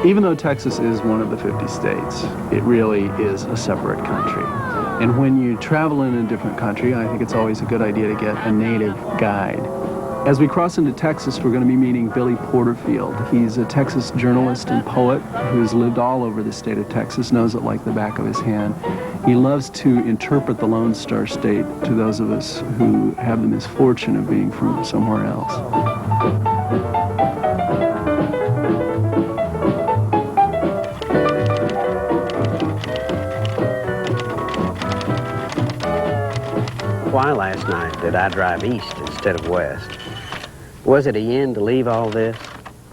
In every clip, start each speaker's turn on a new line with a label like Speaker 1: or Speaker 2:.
Speaker 1: Even though Texas is one of the 50 states, it really is a separate country. And when you travel in a different country, I think it's always a good idea to get a native guide. As we cross into Texas, we're going to be meeting Billy Porterfield. He's a Texas journalist and poet who's lived all over the state of Texas, knows it like the back of his hand. He loves to interpret the Lone Star State to those of us who have the misfortune of being from somewhere else.
Speaker 2: Why last night did I drive east instead of west? Was it a yen to leave all this?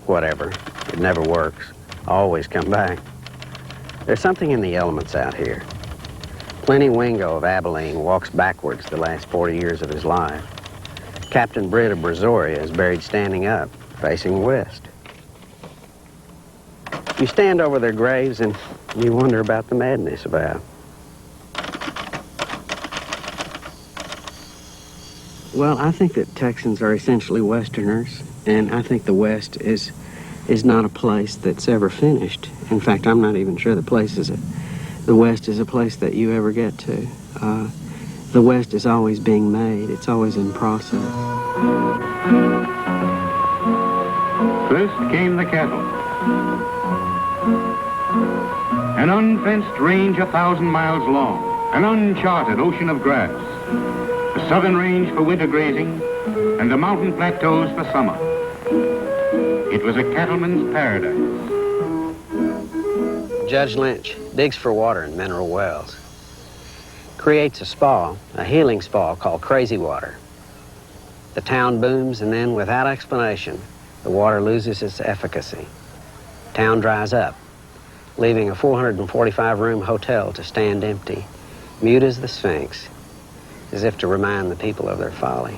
Speaker 2: Whatever. It never works. Always come back. There's something in the elements out here. Plenty Wingo of Abilene walks backwards the last 40 years of his life. Captain Britt of Brazoria is buried standing up, facing west. You stand over their graves and you wonder about the madness about. Well, I think that Texans are essentially Westerners, and I think the West is not a place that's ever finished. In fact, I'm not even sure the West is a place that you ever get to. The West is always being made. It's always in process.
Speaker 3: First came the cattle. An unfenced range 1,000 miles long, an uncharted ocean of grass. The southern range for winter grazing, and the mountain plateaus for summer. It was a cattleman's paradise.
Speaker 2: Judge Lynch digs for water in mineral wells. Creates a spa, a healing spa called Crazy Water. The town booms, and then, without explanation, the water loses its efficacy. Town dries up, leaving a 445-room hotel to stand empty, mute as the Sphinx, as if to remind the people of their folly.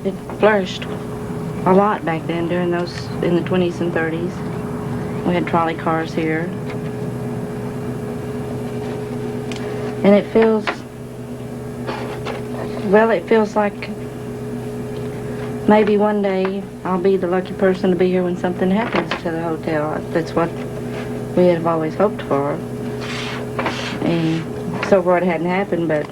Speaker 4: It flourished a lot back then in the 20s and 30s. We had trolley cars here. And it feels like maybe one day I'll be the lucky person to be here when something happens to the hotel. That's what we have always hoped for. And so far it hadn't happened, but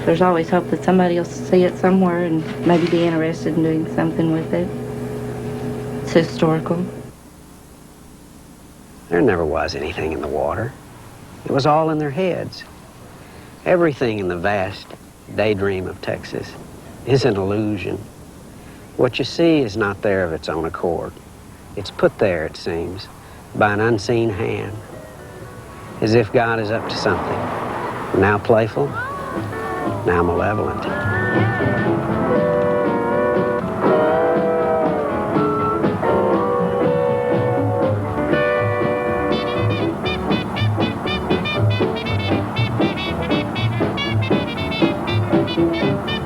Speaker 4: there's always hope that somebody will see it somewhere and maybe be interested in doing something with it. It's historical.
Speaker 2: There never was anything in the water. It was all in their heads. Everything in the vast daydream of Texas is an illusion. What you see is not there of its own accord. It's put there, it seems, by an unseen hand, as if God is up to something, now playful, now malevolent.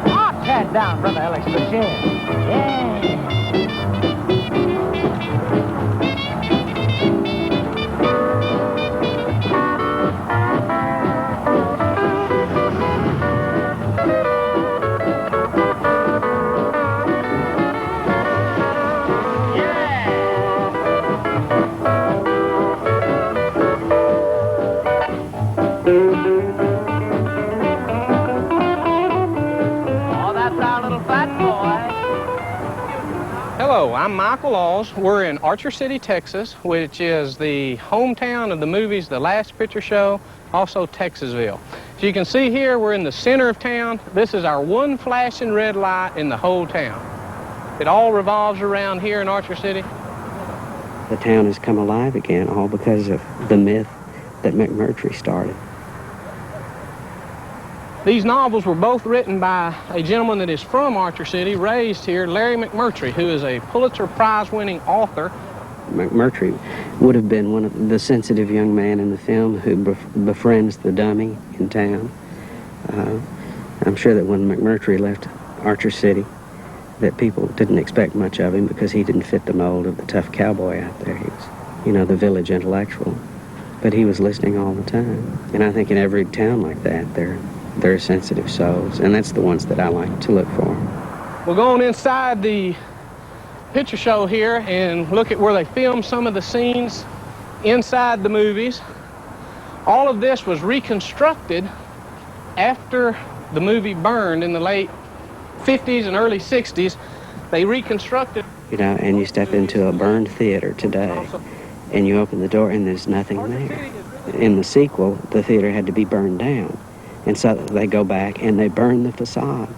Speaker 5: I'll chat down, Brother Alex, for sure. Yeah.
Speaker 6: Hello, I'm Michael Laws. We're in Archer City, Texas, which is the hometown of the movies The Last Picture Show, also Texasville. As you can see here, we're in the center of town. This is our one flashing red light in the whole town. It all revolves around here in Archer City.
Speaker 2: The town has come alive again, all because of the myth that McMurtry started.
Speaker 6: These novels were both written by a gentleman that is from Archer City, raised here, Larry McMurtry, who is a Pulitzer Prize-winning author.
Speaker 2: McMurtry would have been one of the sensitive young man in the film who befriends the dummy in town. I'm sure that when McMurtry left Archer City, that people didn't expect much of him because he didn't fit the mold of the tough cowboy out there. He was, you know, the village intellectual. But he was listening all the time. And I think in every town like that, there are sensitive souls, and that's the ones that I like to look for.
Speaker 6: We're going inside the picture show here and look at where they filmed some of the scenes inside the movies. All of this was reconstructed after the movie burned in the late 50s and early 60s. They reconstructed.
Speaker 2: You know, and you step into a burned theater today, and you open the door and there's nothing there. In the sequel, the theater had to be burned down. And so they go back and they burn the facade.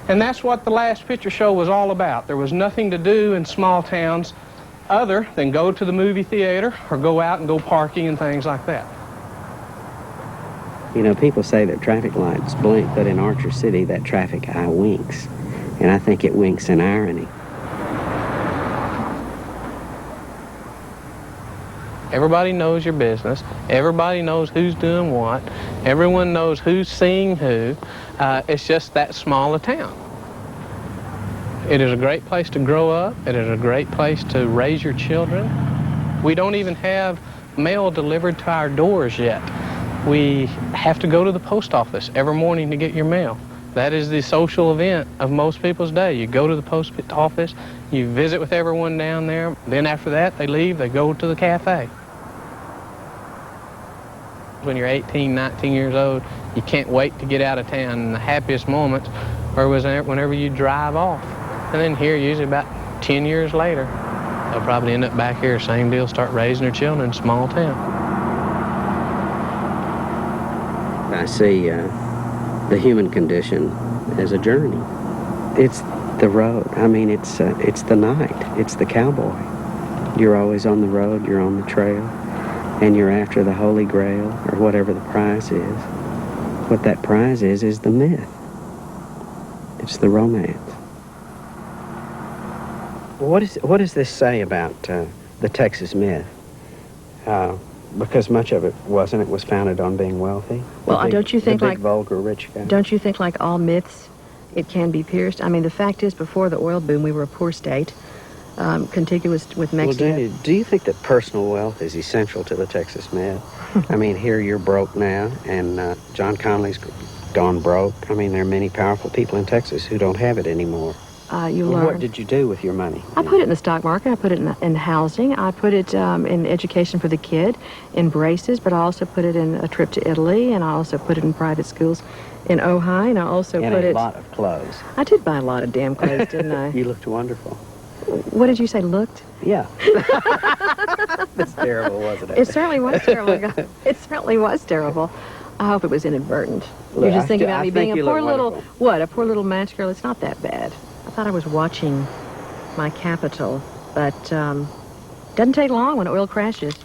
Speaker 6: And that's what the last picture show was all about. There was nothing to do in small towns other than go to the movie theater or go out and go parking and things like that.
Speaker 2: You know, people say that traffic lights blink, but in Archer City, that traffic eye winks. And I think it winks in irony.
Speaker 6: Everybody knows your business. Everybody knows who's doing what. Everyone knows who's seeing who. It's just that small a town. It is a great place to grow up. It is a great place to raise your children. We don't even have mail delivered to our doors yet. We have to go to the post office every morning to get your mail. That is the social event of most people's day. You go to the post office, you visit with everyone down there, then after that they leave, they go to the cafe. When you're 18, 19 years old, you can't wait to get out of town. And the happiest moments are whenever you drive off. And then here, usually about 10 years later, they'll probably end up back here, same deal, start raising their children in a small town.
Speaker 2: I see the human condition as a journey. It's the road. I mean, it's the night. It's the cowboy. You're always on the road. You're on the trail. And you're after the Holy Grail, or whatever the prize is. What that prize is the myth. It's the romance. What does this say about the Texas myth? Because much of it was founded on being wealthy.
Speaker 7: Well, don't you think
Speaker 2: the big,
Speaker 7: like
Speaker 2: vulgar rich guy?
Speaker 7: Don't you think like all myths, it can be pierced? I mean, the fact is, before the oil boom, we were a poor state. Contiguous with Mexico.
Speaker 2: Well, do you think that personal wealth is essential to the Texas myth? I mean, here you're broke now, and John Connolly's gone broke. I mean, there are many powerful people in Texas who don't have it anymore.
Speaker 7: You learn.
Speaker 2: What did you do with your money?
Speaker 7: I put it in the stock market. I put it in housing. I put it in education for the kid, in braces, but I also put it in a trip to Italy, and I also put it in private schools in Ojai, and I also put it...
Speaker 2: a lot of clothes.
Speaker 7: I did buy a lot of damn clothes, didn't I?
Speaker 2: You looked wonderful.
Speaker 7: What did you say, looked?
Speaker 2: Yeah. That's terrible, wasn't it?
Speaker 7: It certainly was terrible. It certainly was terrible. I hope it was inadvertent.
Speaker 2: Look,
Speaker 7: You're just thinking about me being a poor little,
Speaker 2: wonderful.
Speaker 7: a poor little match girl. It's not that bad. I thought I was watching my capital, but doesn't take long when oil crashes.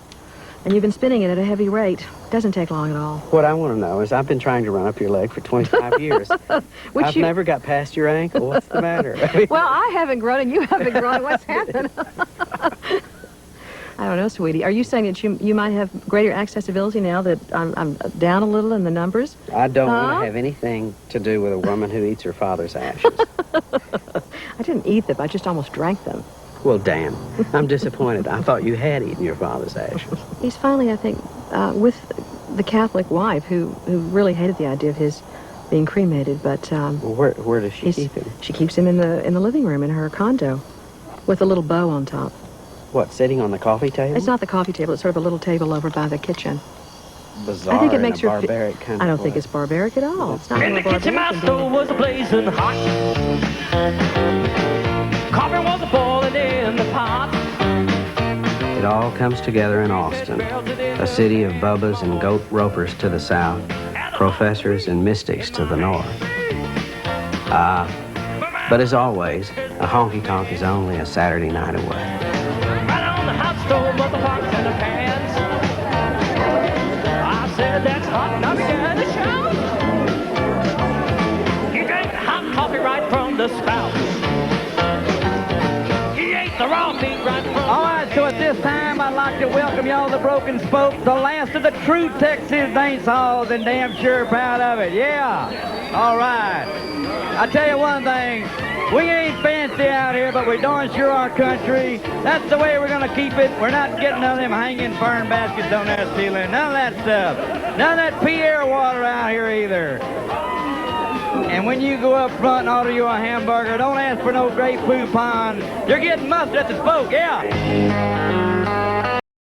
Speaker 7: And you've been spinning it at a heavy rate. Doesn't take long at all.
Speaker 2: What I want to know is, I've been trying to run up your leg for 25 years. I've never got past your ankle. What's the matter?
Speaker 7: Well, I haven't grown and you haven't grown. What's happened? I don't know, sweetie. Are you saying that you might have greater accessibility now that I'm down a little in the numbers?
Speaker 2: I don't want to have anything to do with a woman who eats her father's ashes.
Speaker 7: I didn't eat them. I just almost drank them.
Speaker 2: Well, damn. I'm disappointed. I thought you had eaten your father's ashes.
Speaker 7: He's finally, I think, with the Catholic wife who really hated the idea of his being cremated. But
Speaker 2: well, where does she keep him?
Speaker 7: She keeps him in the living room in her condo, with a little bow on top.
Speaker 2: What, sitting on the coffee table?
Speaker 7: It's not the coffee table. It's sort of a little table over by the kitchen.
Speaker 2: Bizarre.
Speaker 7: I think it makes
Speaker 2: her barbaric kind of
Speaker 7: I don't
Speaker 2: way.
Speaker 7: think it's barbaric at all. It's not
Speaker 5: In the kitchen, my stove was blazing hot. Coffee was boiling in the pot.
Speaker 2: It all comes together in Austin, a city of bubbas and goat ropers to the south, professors and mystics to the north. But as always, a honky-tonk is only a Saturday night away.
Speaker 5: Right on the hot stove with the pots and the pans. I said that's hot enough to get a shout. He drank the hot coffee right from the spout. He ate the raw meat right from
Speaker 8: All right, so at this time, I'd like to welcome y'all the Broken Spokes, the last of the true Texas dance halls, and damn sure proud of it. Yeah. All right. I tell you one thing. We ain't fancy out here, but we darn sure are country. That's the way we're going to keep it. We're not getting none of them hanging fern baskets on that ceiling. None of that stuff. None of that Pierre water out here either. And when you go up front and order you a hamburger, don't ask for no Grey Poupon. You're getting mustard at the spoke, yeah.